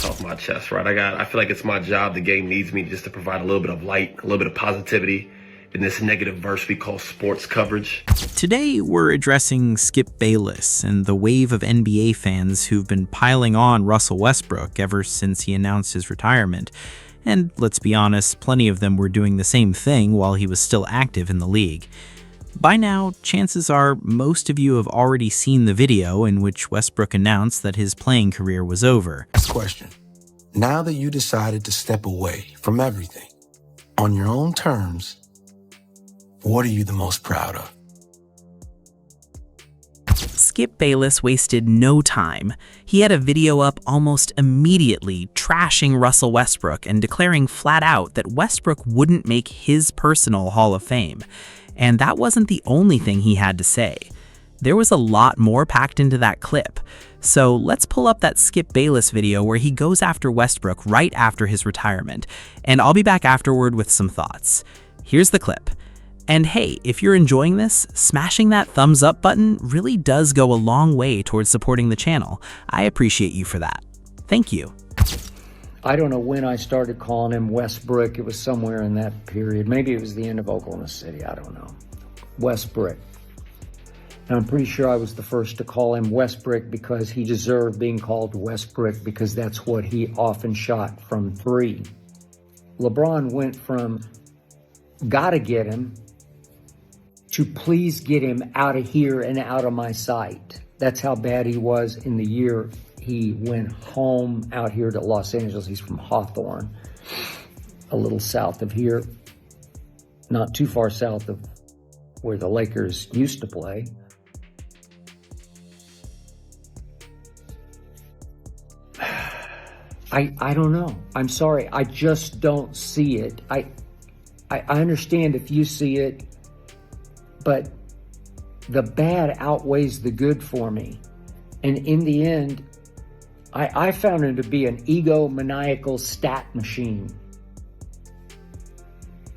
this off my chest, right? I feel like it's my job. The game needs me just to provide a little bit of light, a little bit of positivity in this negative verse we call sports coverage. Today, we're addressing Skip Bayless and the wave of NBA fans who've been piling on Russell Westbrook ever since he announced his retirement. And let's be honest, plenty of them were doing the same thing while he was still active in the league. By now, chances are most of you have already seen the video in which Westbrook announced that his playing career was over. Question. Now that you decided to step away from everything on your own terms, what are you the most proud of? Skip Bayless wasted no time. He had a video up almost immediately trashing Russell Westbrook and declaring flat out that Westbrook wouldn't make his personal Hall of Fame. And that wasn't the only thing he had to say. There was a lot more packed into that clip. So let's pull up that Skip Bayless video where he goes after Westbrook right after his retirement. And I'll be back afterward with some thoughts. Here's the clip. And hey, if you're enjoying this, smashing that thumbs up button really does go a long way towards supporting the channel. I appreciate you for that. Thank you. I don't know when I started calling him Westbrook. It was somewhere in that period. Maybe it was the end of Oklahoma City. I don't know. Westbrook. And I'm pretty sure I was the first to call him Westbrook because he deserved being called Westbrook because that's what he often shot from three. LeBron went from gotta get him to please get him out of here and out of my sight. That's how bad he was in the year he went home out here to Los Angeles. He's from Hawthorne, a little south of here, not too far south of where the Lakers used to play. I don't know. I'm sorry. I just don't see it. I understand if you see it, but the bad outweighs the good for me. And in the end, I found him to be an egomaniacal stat machine.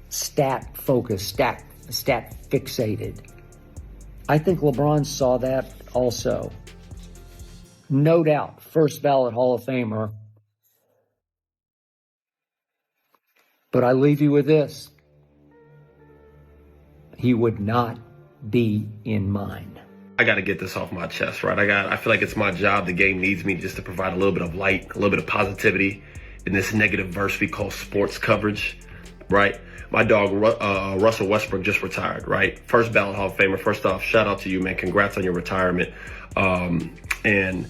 Stat focused, stat fixated. I think LeBron saw that also. No doubt, first ballot Hall of Famer. But I leave you with this. He would not be in mine. I got to get this off my chest, right? I feel like it's my job. The game needs me just to provide a little bit of light, a little bit of positivity in this negative verse we call sports coverage, right? My dog, Russell Westbrook, just retired, right? First ballot Hall of Famer. First off, shout out to you, man. Congrats on your retirement. And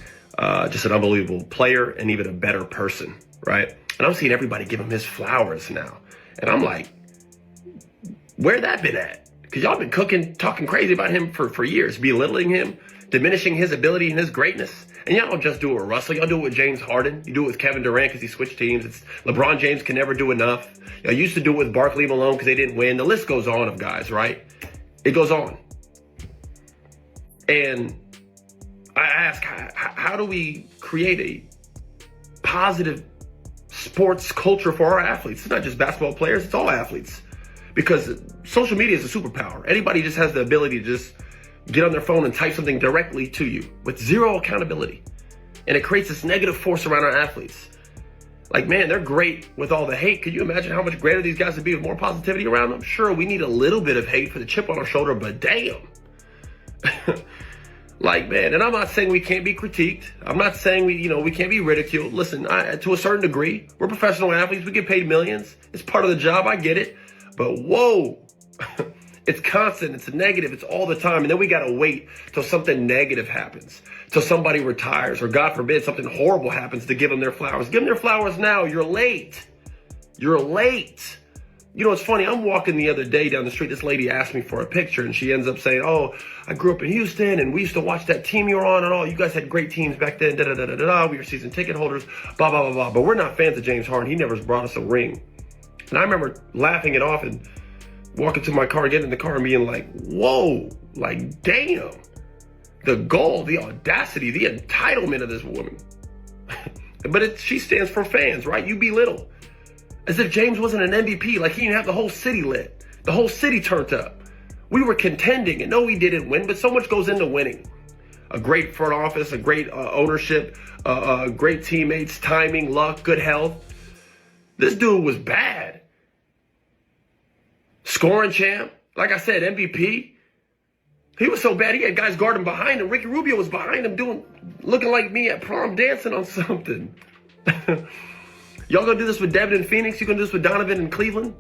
just an unbelievable player and even a better person, right? And I'm seeing everybody give him his flowers now. And I'm like, where that been at? Because y'all been talking crazy about him for years, belittling him, diminishing his ability and his greatness. And y'all don't just do it with Russell. Y'all do it with James Harden. You do it with Kevin Durant because he switched teams. It's LeBron James can never do enough. Y'all used to do it with Barkley Malone because they didn't win. The list goes on of guys, right? It goes on. And I ask, how do we create a positive sports culture for our athletes? It's not just basketball players, it's all athletes. Because social media is a superpower. Anybody just has the ability to just get on their phone and type something directly to you with zero accountability. And it creates this negative force around our athletes. Like, man, they're great with all the hate. Could you imagine how much greater these guys would be with more positivity around them? Sure, we need a little bit of hate for the chip on our shoulder, but damn. Like, man, and I'm not saying we can't be critiqued. I'm not saying we can't be ridiculed. Listen, to a certain degree, we're professional athletes. We get paid millions. It's part of the job. I get it. But whoa, it's constant, it's negative, it's all the time. And then we got to wait till something negative happens, till somebody retires, or God forbid, something horrible happens to give them their flowers. Give them their flowers now. You're late. You're late. You know, it's funny. I'm walking the other day down the street. This lady asked me for a picture, and she ends up saying, oh, I grew up in Houston, and we used to watch that team you were on and all. You guys had great teams back then. Da-da-da-da-da. We were season ticket holders, blah, blah, blah, blah. But we're not fans of James Harden. He never brought us a ring. And I remember laughing it off and walking to my car, getting in the car and being like, whoa, like, damn. The gall, the audacity, the entitlement of this woman. But she stands for fans, right? You belittle. As if James wasn't an MVP, like he didn't have the whole city lit. The whole city turned up. We were contending, and no, we didn't win, but so much goes into winning. a great front office, a great ownership, great teammates, timing, luck, good health. This dude was bad. Scoring champ, like I said, MVP. He was so bad, he had guys guarding behind him. Ricky Rubio was behind him looking like me at prom dancing on something. Y'all gonna do this with Devin in Phoenix? You gonna do this with Donovan in Cleveland?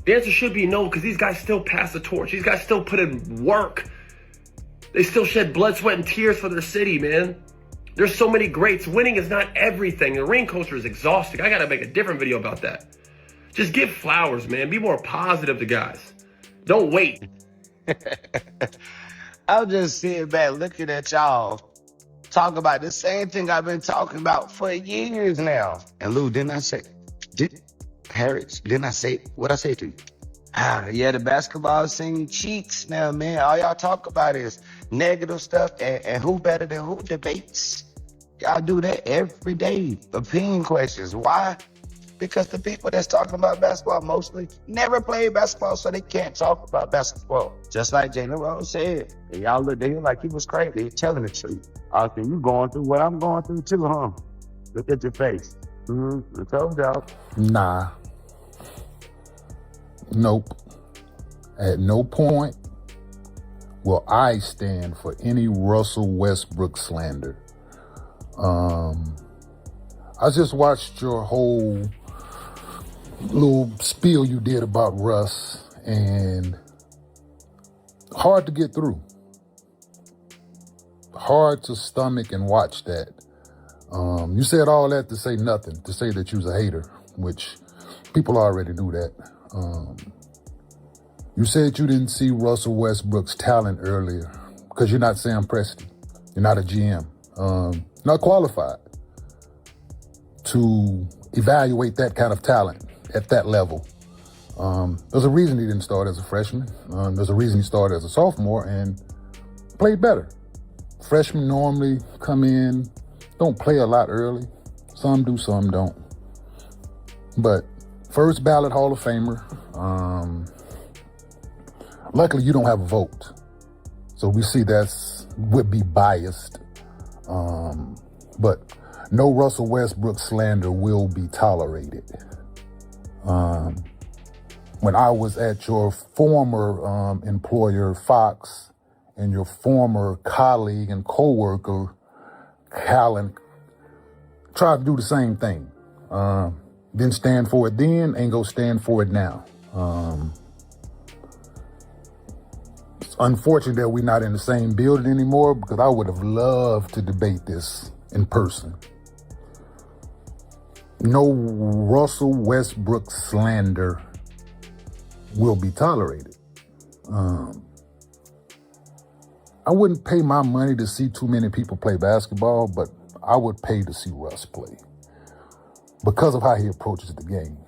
The answer should be no, because these guys still pass the torch. These guys still put in work. They still shed blood, sweat, and tears for their city, man. There's so many greats. Winning is not everything. The ring culture is exhausting. I gotta make a different video about that. Just give flowers, man. Be more positive to guys. Don't wait. I'm just sitting back looking at y'all talk about the same thing I've been talking about for years now. And Lou, didn't I say what I say to you? Yeah, the basketball scene cheeks now, man. All y'all talk about is negative stuff and who better than who debates. Y'all do that every day. Opinion questions. Why? Because the people that's talking about basketball mostly never played basketball, so they can't talk about basketball. Just like Jalen Rose said. And y'all looked at him like he was crazy. He's telling the truth. I think you going through what I'm going through too, huh? Look at your face. I told y'all. Nah. Nope. At no point will I stand for any Russell Westbrook slander. I just watched your whole little spiel you did about Russ, and hard to get through. Hard to stomach and watch that. You said all that to say nothing, to say that you was a hater, which people already knew that. You said you didn't see Russell Westbrook's talent earlier because you're not Sam Presti. You're not a GM. Not qualified to evaluate that kind of talent at that level. There's a reason he didn't start as a freshman. There's a reason he started as a sophomore and played better. Freshmen normally come in, don't play a lot early. Some do, some don't. But first ballot Hall of Famer. Luckily, you don't have a vote. So we see would be biased. But no Russell Westbrook slander will be tolerated. When I was at your former employer, Fox, and your former colleague and co-worker, Callan, tried to do the same thing. Didn't stand for it then, ain't gonna stand for it now. It's unfortunate that we're not in the same building anymore, because I would have loved to debate this in person. No Russell Westbrook slander will be tolerated. I wouldn't pay my money to see too many people play basketball, but I would pay to see Russ play because of how he approaches the game.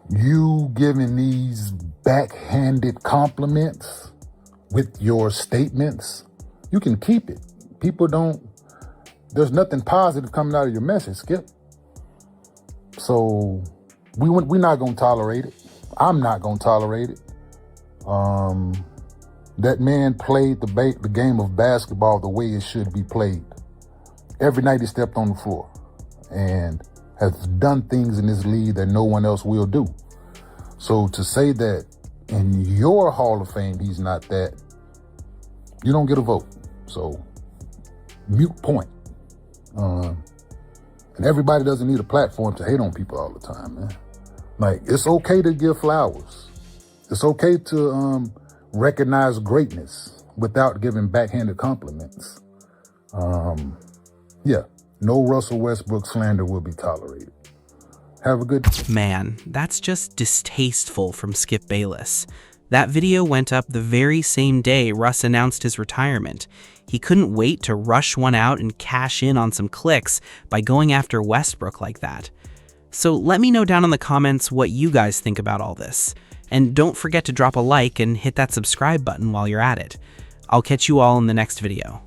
You giving these backhanded compliments with your statements, you can keep it. There's nothing positive coming out of your message, Skip. So we're not gonna tolerate it. I'm not gonna tolerate it. That man played the game of basketball the way it should be played. Every night he stepped on the floor and has done things in this league that no one else will do. So to say that in your Hall of Fame he's not that, you don't get a vote. So mute point. And everybody doesn't need a platform to hate on people all the time, man. Like, it's okay to give flowers. It's okay to recognize greatness without giving backhanded compliments. Yeah, no Russell Westbrook slander will be tolerated. Have a good... Man, that's just distasteful from Skip Bayless. That video went up the very same day Russ announced his retirement. He couldn't wait to rush one out and cash in on some clicks by going after Westbrook like that. So let me know down in the comments what you guys think about all this. And don't forget to drop a like and hit that subscribe button while you're at it. I'll catch you all in the next video.